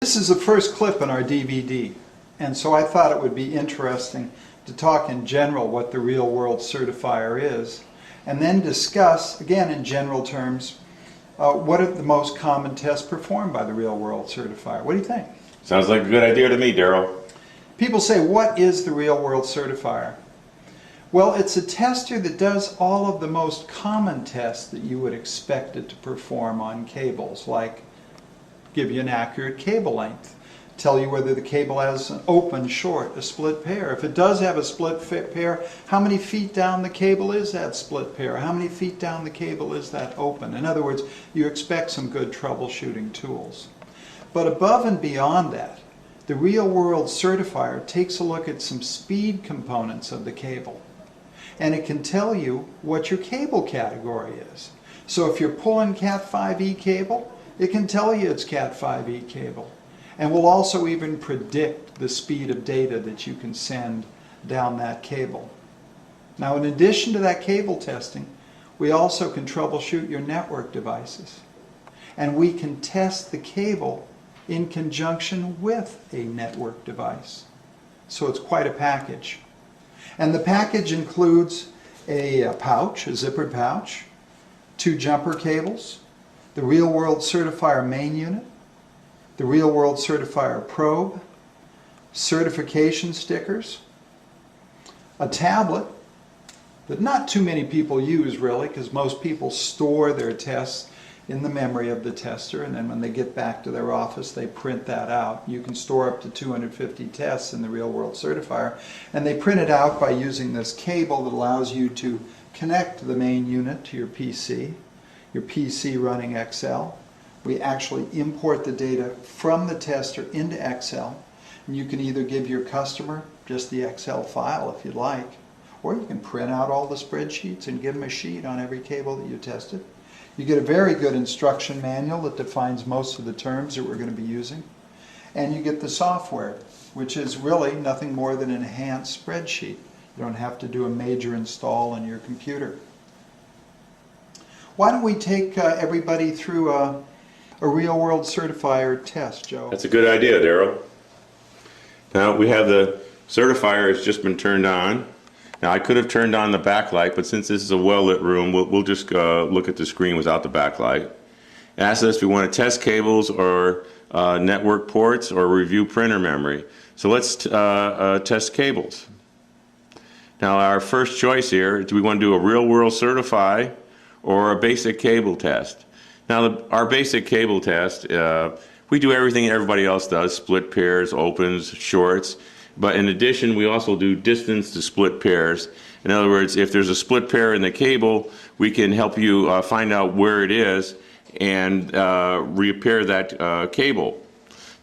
This is the first clip in our DVD, and so I thought it would be interesting to talk in general what the real world certifier is, and then discuss, again in general terms, what are the most common tests performed by the real world certifier. What do you think? Sounds like a good idea to me, Daryl. People say, what is the real world certifier? Well, it's a tester that does all of the most common tests that you would expect it to perform on cables, like give you an accurate cable length, tell you whether the cable has an open, short, a split pair. If it does have a split pair, how many feet down the cable is that split pair? How many feet down the cable is that open? In other words, you expect some good troubleshooting tools. But above and beyond that, the real world certifier takes a look at some speed components of the cable. And it can tell you what your cable category is. So if you're pulling Cat5e cable, it can tell you it's Cat5e cable. And will also even predict the speed of data that you can send down that cable. Now, in addition to that cable testing, we also can troubleshoot your network devices. And we can test the cable in conjunction with a network device. So it's quite a package. And the package includes a pouch, a zippered pouch, 2 jumper cables, the real world certifier main unit, the real world certifier probe, certification stickers, a tablet that not too many people use really, because most people store their tests in the memory of the tester, and then when they get back to their office they print that out. You can store up to 250 tests in the real world certifier, and they print it out by using this cable that allows you to connect the main unit to your PC running Excel. We actually import the data from the tester into Excel, and you can either give your customer just the Excel file if you'd like, or you can print out all the spreadsheets and give them a sheet on every cable that you tested. You get a very good instruction manual that defines most of the terms that we're going to be using, and you get the software, which is really nothing more than an enhanced spreadsheet. You don't have to do a major install on your computer. Why don't we take everybody through a real world certifier test, Joe? That's a good idea, Daryl. Now we have the certifier has just been turned on. Now I could have turned on the backlight, but since this is a well-lit room, we'll just look at the screen without the backlight. It asks us if we want to test cables or network ports or review printer memory. So let's test cables. Now our first choice here, do we want to do a real world certify or a basic cable test? Now our basic cable test, we do everything everybody else does, split pairs, opens, shorts, but in addition we also do distance to split pairs. In other words, if there's a split pair in the cable, we can help you find out where it is and repair that cable.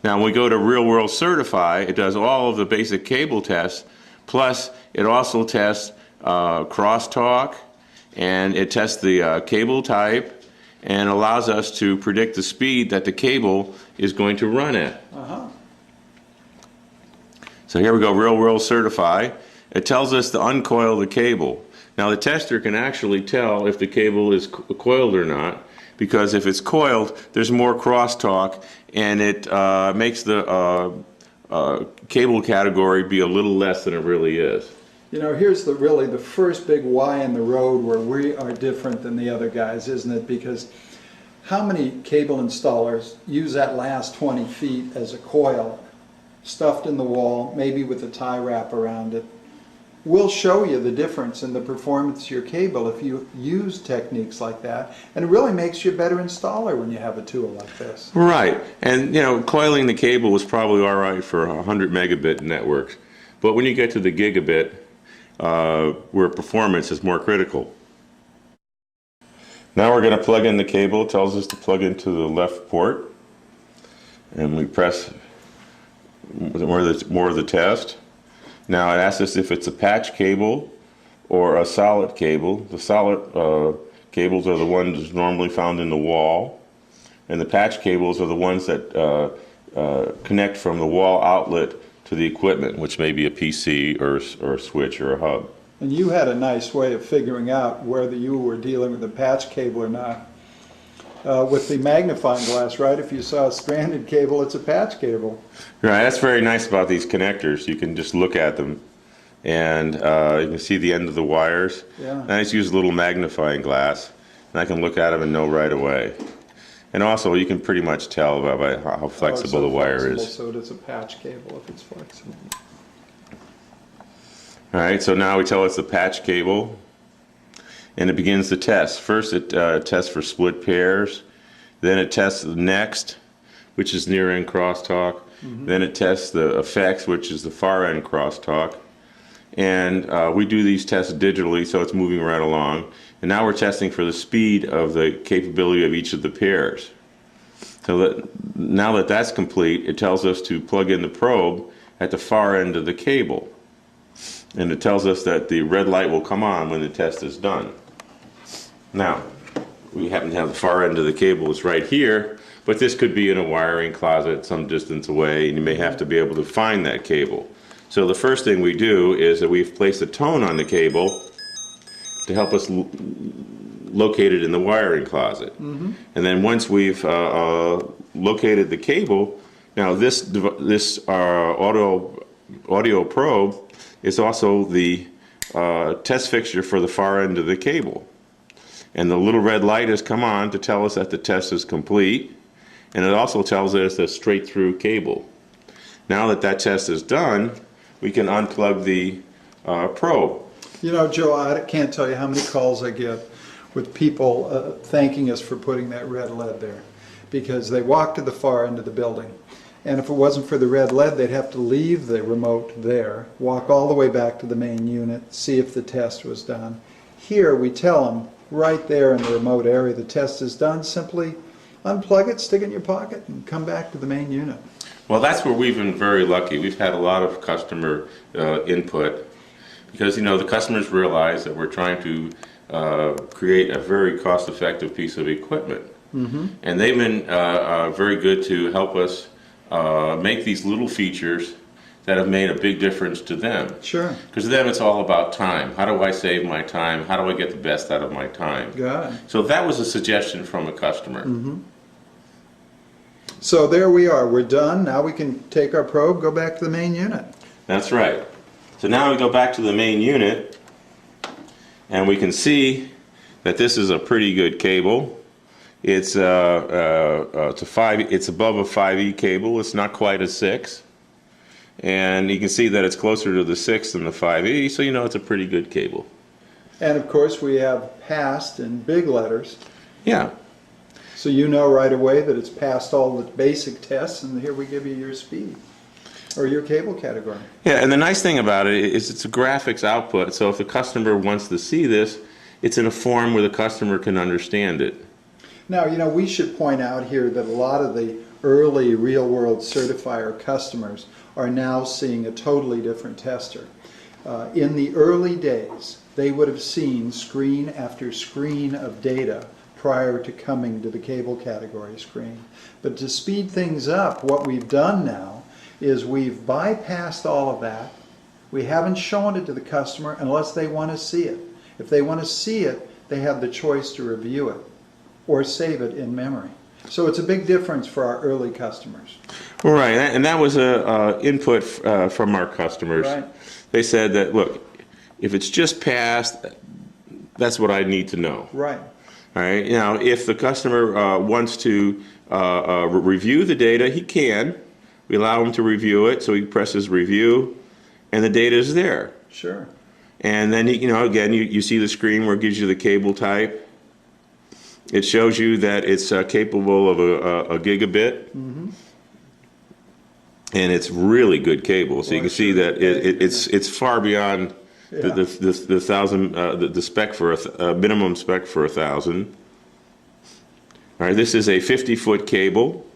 Now when we go to real world certify, it does all of the basic cable tests, plus it also tests crosstalk, and it tests the cable type, and allows us to predict the speed that the cable is going to run at. So here we go, real world certify. It tells us to uncoil the cable. Now the tester can actually tell if the cable is coiled or not, because if it's coiled, there's more crosstalk, and it makes the cable category be a little less than it really is. You know, here's really the first big Y in the road where we are different than the other guys, isn't it? Because how many cable installers use that last 20 feet as a coil, stuffed in the wall, maybe with a tie wrap around it? We'll show you the difference in the performance of your cable if you use techniques like that, and it really makes you a better installer when you have a tool like this. Right, and you know, coiling the cable was probably all right for 100 megabit networks, but when you get to the gigabit, where performance is more critical. Now we're going to plug in the cable. It tells us to plug into the left port, and we press more of the test. Now it asks us if it's a patch cable or a solid cable. The solid cables are the ones normally found in the wall, and the patch cables are the ones that connect from the wall outlet to the equipment, which may be a PC or a switch or a hub. And you had a nice way of figuring out whether you were dealing with a patch cable or not. with the magnifying glass, right? If you saw a stranded cable, it's a patch cable. Right, that's very nice about these connectors. You can just look at them and you can see the end of the wires. Yeah. And I just use a little magnifying glass and I can look at them and know right away. And also you can pretty much tell by how flexible the wire is. So it is a patch cable if it's flexible. Alright, so now we tell it's the patch cable and it begins the test. First it tests for split pairs, then it tests the next, which is near end crosstalk, then it tests the effects, which is the far end crosstalk, and we do these tests digitally, so it's moving right along. And now we're testing for the speed of the capability of each of the pairs. So that now that that's complete, it tells us to plug in the probe at the far end of the cable. And it tells us that the red light will come on when the test is done. Now, we happen to have the far end of the cable is right here, but this could be in a wiring closet some distance away, and you may have to be able to find that cable. So the first thing we do is that we've placed a tone on the cable to help us locate it in the wiring closet. And then once we've located the cable, now this audio probe is also the test fixture for the far end of the cable. And the little red light has come on to tell us that the test is complete, and it also tells us a straight through cable. Now that that test is done, we can unplug the probe. You know, Joe, I can't tell you how many calls I get with people thanking us for putting that red lead there, because they walk to the far end of the building, and if it wasn't for the red lead, they'd have to leave the remote there, walk all the way back to the main unit, see if the test was done. Here we tell them right there in the remote area the test is done. Simply unplug it, stick it in your pocket, and come back to the main unit. Well, that's where we've been very lucky. We've had a lot of customer input, because, you know, the customers realize that we're trying to create a very cost-effective piece of equipment. And they've been very good to help us make these little features that have made a big difference to them. Sure. Because to them it's all about time. How do I save my time? How do I get the best out of my time? Got it. So that was a suggestion from a customer. So there we are. We're done. Now we can take our probe, go back to the main unit. That's right. So now we go back to the main unit, and we can see that this is a pretty good cable. It's above a 5E cable. It's not quite a 6. And you can see that it's closer to the 6 than the 5E, so you know it's a pretty good cable. And of course we have passed in big letters. Yeah. So you know right away that it's passed all the basic tests, and here we give you your speed, or your cable category. Yeah, and the nice thing about it is it's a graphics output, so if the customer wants to see this, it's in a form where the customer can understand it. Now, you know, we should point out here that a lot of the early real-world certifier customers are now seeing a totally different tester. In the early days, they would have seen screen after screen of data prior to coming to the cable category screen. But to speed things up, what we've done now is we've bypassed all of that. We haven't shown it to the customer unless they want to see it. If they want to see it, they have the choice to review it or save it in memory. So it's a big difference for our early customers. Right, and that was a input from our customers. Right. They said that, look, if it's just passed, that's what I need to know. Right. All right. Now, if the customer wants to review the data, he can. We allow him to review it, so he presses review, and the data is there. Sure. And then, you know, again, you see the screen where it gives you the cable type. It shows you that it's capable of a gigabit, and it's really good cable. So you can see that it's far beyond the spec for a minimum spec for 1,000. All right, this is a 50-foot cable,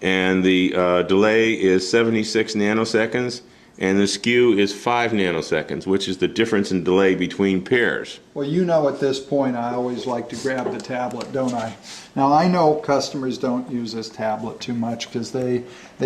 and the delay is 76 nanoseconds, and the skew is 5 nanoseconds, which is the difference in delay between pairs. Well, you know, at this point I always like to grab the tablet, don't I? Now I know customers don't use this tablet too much because they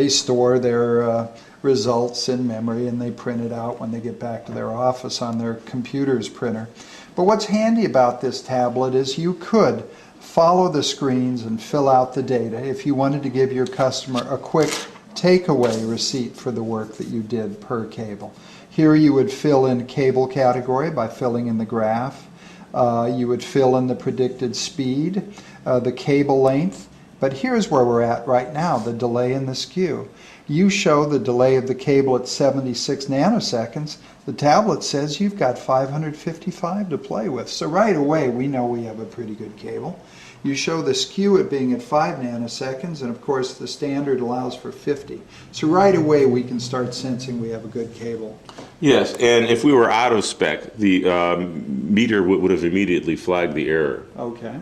store their results in memory and they print it out when they get back to their office on their computer's printer. But what's handy about this tablet is you could follow the screens and fill out the data if you wanted to give your customer a quick takeaway receipt for the work that you did per cable. Here you would fill in cable category by filling in the graph. You would fill in the predicted speed, the cable length, but here's where we're at right now, the delay and the skew. You show the delay of the cable at 76 nanoseconds. The tablet says you've got 555 to play with. So right away we know we have a pretty good cable. You show the skew at being at 5 nanoseconds, and of course the standard allows for 50. So right away we can start sensing we have a good cable. Yes, and if we were out of spec, the meter would have immediately flagged the error. Okay.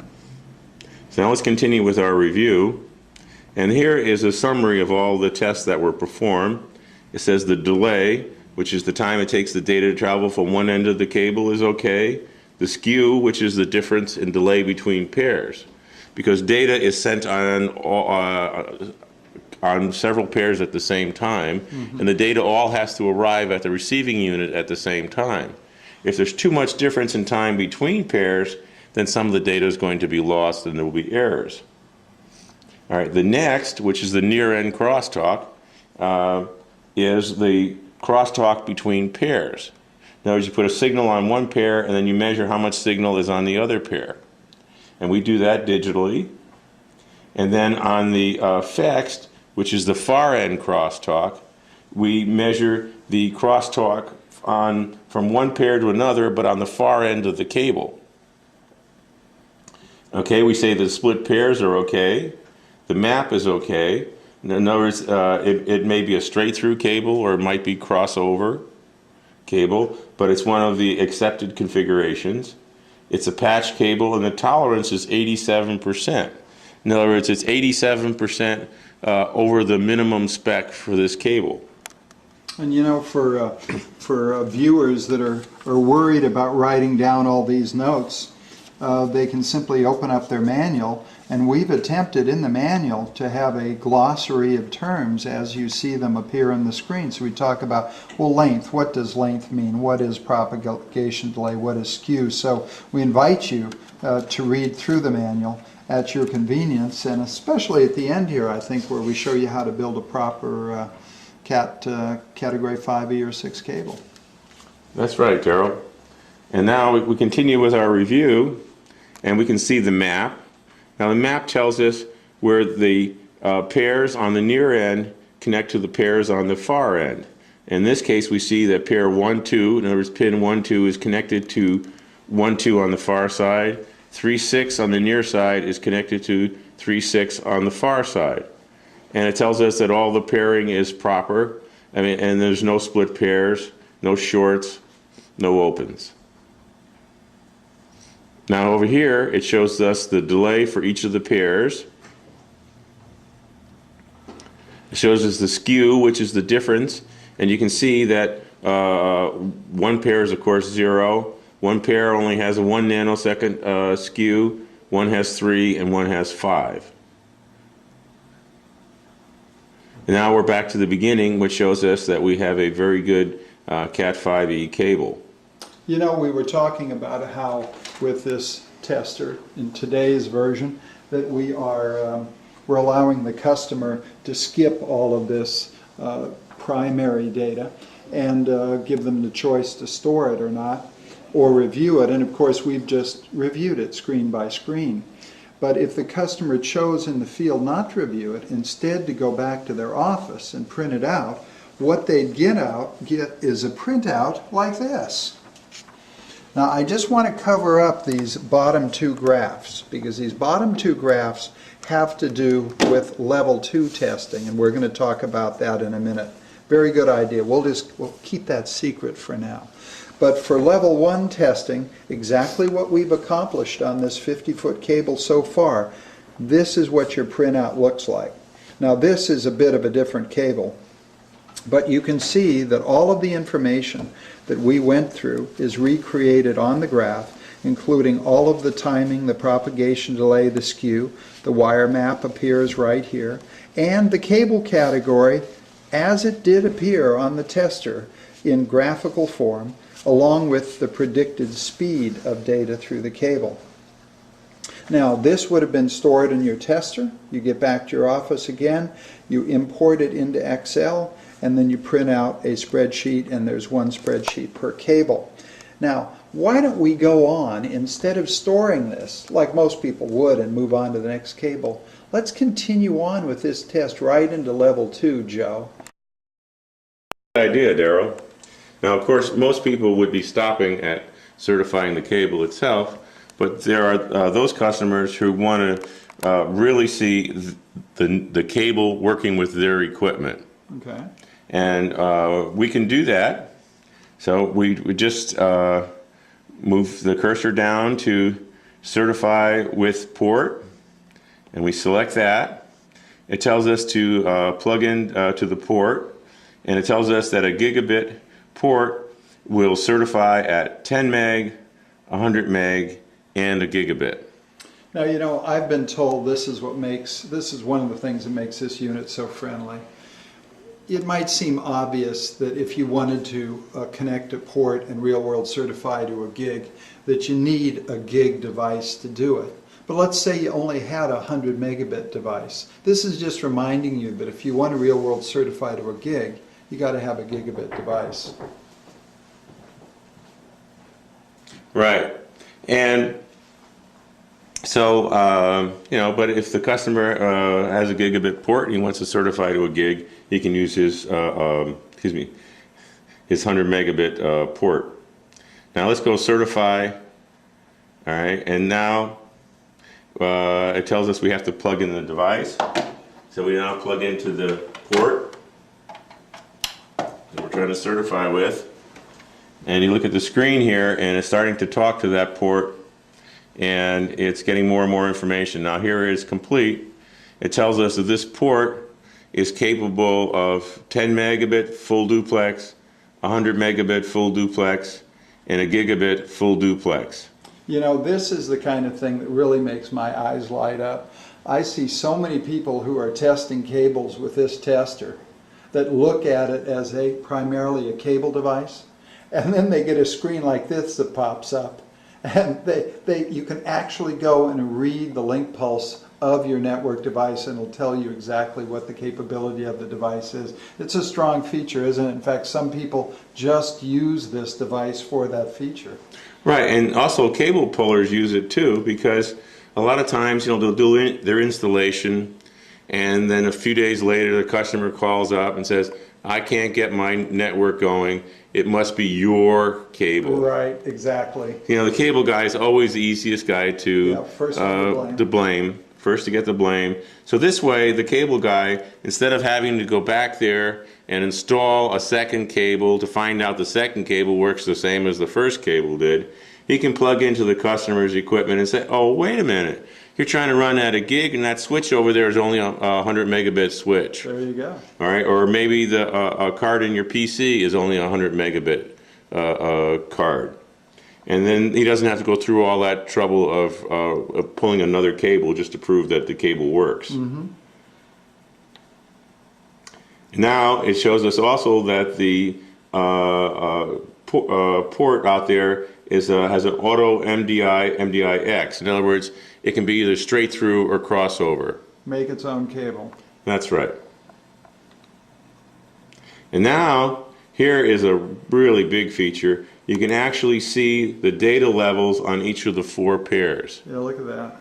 So now let's continue with our review. And here is a summary of all the tests that were performed. It says the delay, which is the time it takes the data to travel from one end of the cable, is okay. The skew, which is the difference in delay between pairs, because data is sent on several pairs at the same time, and the data all has to arrive at the receiving unit at the same time. If there's too much difference in time between pairs, then some of the data is going to be lost and there will be errors. All right, the next, which is the near-end crosstalk, is the crosstalk between pairs. In other words, you put a signal on one pair and then you measure how much signal is on the other pair. And we do that digitally. And then on the fixed, which is the far-end crosstalk, we measure the crosstalk from one pair to another, but on the far end of the cable. Okay, we say the split pairs are okay. The map is okay. In other words, it may be a straight-through cable or it might be crossover cable, but it's one of the accepted configurations. It's a patch cable, and the tolerance is 87%. In other words, it's 87% over the minimum spec for this cable. And you know, for viewers that are worried about writing down all these notes, they can simply open up their manual, and we've attempted in the manual to have a glossary of terms as you see them appear on the screen. So we talk about, well, length. What does length mean? What is propagation delay? What is skew? So we invite you to read through the manual at your convenience, and especially at the end here, I think, where we show you how to build a proper category 5E or 6 cable. That's right, Darryl. And now we continue with our review, and we can see the map. Now the map tells us where the pairs on the near end connect to the pairs on the far end. In this case, we see that pair 1, 2, in other words, pin 1, 2 is connected to 1, 2 on the far side. 3, 6 on the near side is connected to 3, 6 on the far side. And it tells us that all the pairing is proper, and there's no split pairs, no shorts, no opens. Now over here, it shows us the delay for each of the pairs. It shows us the skew, which is the difference, and you can see that one pair is, of course, 0. One pair only has a 1 nanosecond skew, one has 3, and one has 5. And now we're back to the beginning, which shows us that we have a very good Cat5e cable. You know, we were talking about how with this tester in today's version that we're allowing the customer to skip all of this primary data and give them the choice to store it or not, or review it. And of course we've just reviewed it screen by screen. But if the customer chose in the field not to review it, instead to go back to their office and print it out, what they'd get is a printout like this. Now I just want to cover up these bottom 2 graphs, because these bottom 2 graphs have to do with level 2 testing, and we're going to talk about that in a minute. Very good idea. We'll keep that secret for now. But for level 1 testing, exactly what we've accomplished on this 50-foot cable so far, this is what your printout looks like. Now this is a bit of a different cable, but you can see that all of the information that we went through is recreated on the graph, including all of the timing, the propagation delay, the skew. The wire map appears right here, and the cable category as it did appear on the tester in graphical form, along with the predicted speed of data through the cable. Now, this would have been stored in your tester. You get back to your office again, you import it into Excel, and then you print out a spreadsheet, and there's one spreadsheet per cable. Now, why don't we go on, instead of storing this, like most people would, and move on to the next cable, let's continue on with this test right into level 2, Joe. Good idea, Daryl. Now, of course, most people would be stopping at certifying the cable itself, but there are those customers who want to really see the cable working with their equipment. Okay. And we can do that. So we just move the cursor down to certify with port, and we select that. It tells us to plug in to the port, and it tells us that a gigabit port will certify at 10 meg, 100 meg, and a gigabit. Now, you know, I've been told this is one of the things that makes this unit so friendly. It might seem obvious that if you wanted to connect a port and real-world certify to a gig, that you need a gig device to do it. But let's say you only had a 100 megabit device. This is just reminding you that if you want to real-world certify to a gig, you got to have a gigabit device. Right. And so, you know, but if the customer has a gigabit port and he wants to certify to a gig, he can use his, his 100 megabit port. Now let's go certify. All right, and now it tells us we have to plug in the device. So we now plug into the port that we're trying to certify with. And you look at the screen here, and it's starting to talk to that port, and it's getting more and more information. Now here it is complete. It tells us that this port is capable of 10 megabit full duplex, 100 megabit full duplex, and a gigabit full duplex. You know, this is the kind of thing that really makes my eyes light up. I see so many people who are testing cables with this tester that look at it as primarily a cable device, and then they get a screen like this that pops up, and you can actually go and read the link pulse of your network device, and it'll tell you exactly what the capability of the device is. It's a strong feature, isn't it? In fact, some people just use this device for that feature. Right, and also cable pullers use it too, because a lot of times, you know, they'll do their installation, and then a few days later the customer calls up and says, I can't get my network going. It must be your cable. Right, exactly. You know, the cable guy is always the easiest guy to blame. First to get the blame. So this way, the cable guy, instead of having to go back there and install a second cable to find out the second cable works the same as the first cable did, he can plug into the customer's equipment and say, oh, wait a minute. You're trying to run at a gig, and that switch over there is only a 100 megabit switch. There you go. All right, or maybe the card in your PC is only a 100 megabit card. And then he doesn't have to go through all that trouble of pulling another cable just to prove that the cable works. Mm-hmm. Now it shows us also that the port out there has an auto MDI, MDI-X. In other words, it can be either straight through or crossover. Make its own cable. That's right. And now, here is a really big feature. You can actually see the data levels on each of the 4 pairs. Yeah, look at that.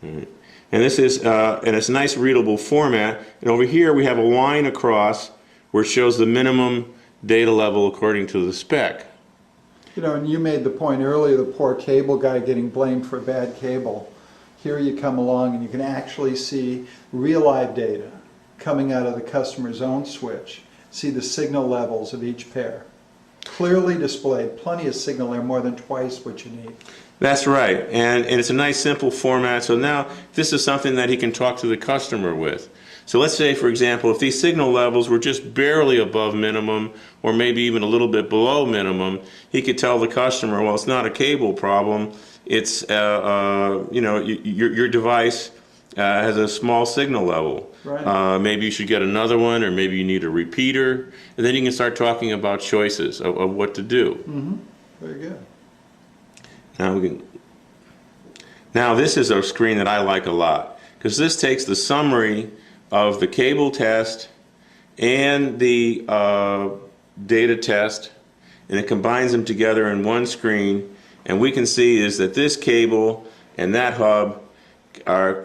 Mm-hmm. And this is, and it's a nice readable format. And over here we have a line across where it shows the minimum data level according to the spec. You know, and you made the point earlier, the poor cable guy getting blamed for bad cable. Here you come along and you can actually see real live data coming out of the customer's own switch. See the signal levels of each pair. Clearly displayed, plenty of signal there, more than twice what you need. That's right, and it's a nice simple format, so now this is something that he can talk to the customer with. So let's say, for example, if these signal levels were just barely above minimum, or maybe even a little bit below minimum, he could tell the customer, well, it's not a cable problem, it's, you know, your device has a small signal level. Right. Maybe you should get another one, or maybe you need a repeater, and then you can start talking about choices of what to do. Mm-hmm. Very good. Now we can Now this is a screen that I like a lot because this takes the summary of the cable test and the data test, and it combines them together in one screen, and we can see is that this cable and that hub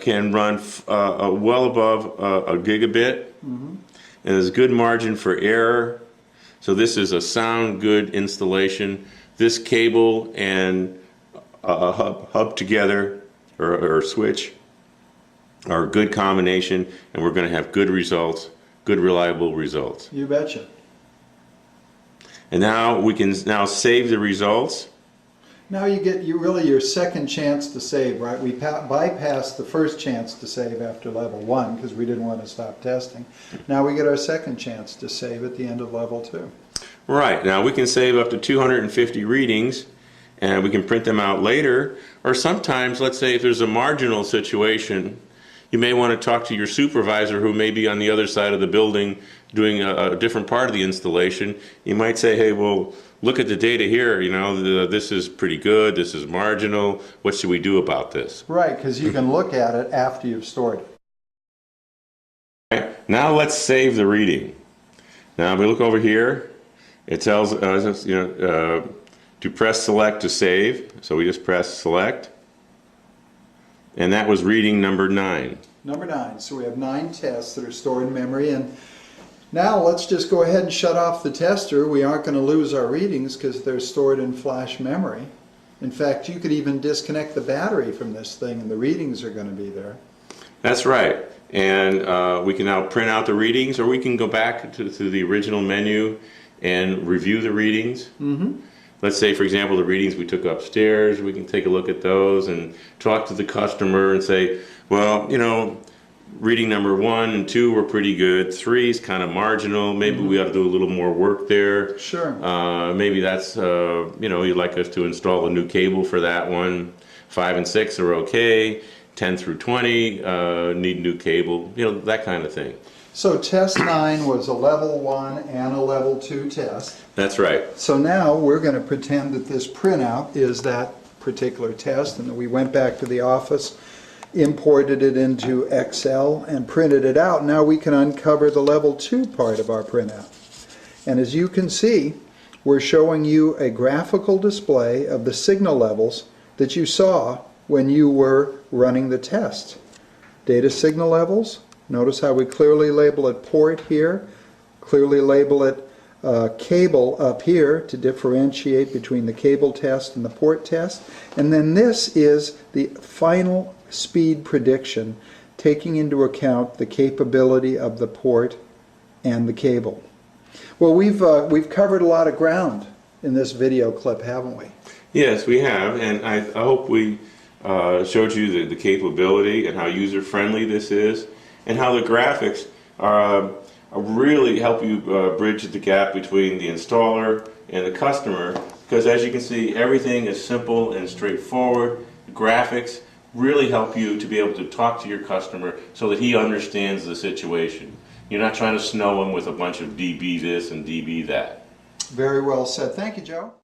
can run well above a gigabit, and there's good margin for error. So this is a sound good installation. This cable and a hub together, or switch, are a good combination, and we're going to have good results, good reliable results. You betcha. And now we can save the results. Now you get your second chance to save, right? We bypassed the first chance to save after level 1 because we didn't want to stop testing. Now we get our second chance to save at the end of level 2. Right, now we can save up to 250 readings, and we can print them out later. Or sometimes, let's say if there's a marginal situation, you may want to talk to your supervisor who may be on the other side of the building doing a different part of the installation. You might say, hey, well, look at the data here, you know, this is pretty good, this is marginal, what should we do about this? Right, because you can look at it after you've stored it. Right, now let's save the reading. Now if we look over here, it tells us, you know, to press select to save, so we just press select, and that was reading number 9. Number 9, so we have 9 tests that are stored in memory, and now let's just go ahead and shut off the tester. We aren't going to lose our readings because they're stored in flash memory. In fact, you could even disconnect the battery from this thing and the readings are going to be there. That's right. And we can now print out the readings, or we can go back to the original menu and review the readings. Let's say, for example, the readings we took upstairs, we can take a look at those and talk to the customer and say, well, you know, reading number 1 and 2 were pretty good. 3 is kind of marginal. Maybe we ought to do a little more work there. Sure. Maybe that's, you know, you'd like us to install a new cable for that one. 5 and 6 are okay. 10 through 20 need new cable. You know, that kind of thing. So test 9 was a level 1 and a level 2 test. That's right. So now we're going to pretend that this printout is that particular test, and that we went back to the office, imported it into Excel, and printed it out. Now we can uncover the level 2 part of our printout. And as you can see, we're showing you a graphical display of the signal levels that you saw when you were running the test. Data signal levels. Notice how we clearly label it port here, clearly label it cable up here to differentiate between the cable test and the port test. And then this is the final speed prediction, taking into account the capability of the port and the cable. Well, we've covered a lot of ground in this video clip, haven't we? Yes, we have, and I hope we showed you the capability and how user-friendly this is, and how the graphics really help you bridge the gap between the installer and the customer, because as you can see, everything is simple and straightforward. The graphics really help you to be able to talk to your customer so that he understands the situation. You're not trying to snow him with a bunch of dB this and dB that. Very well said. Thank you, Joe.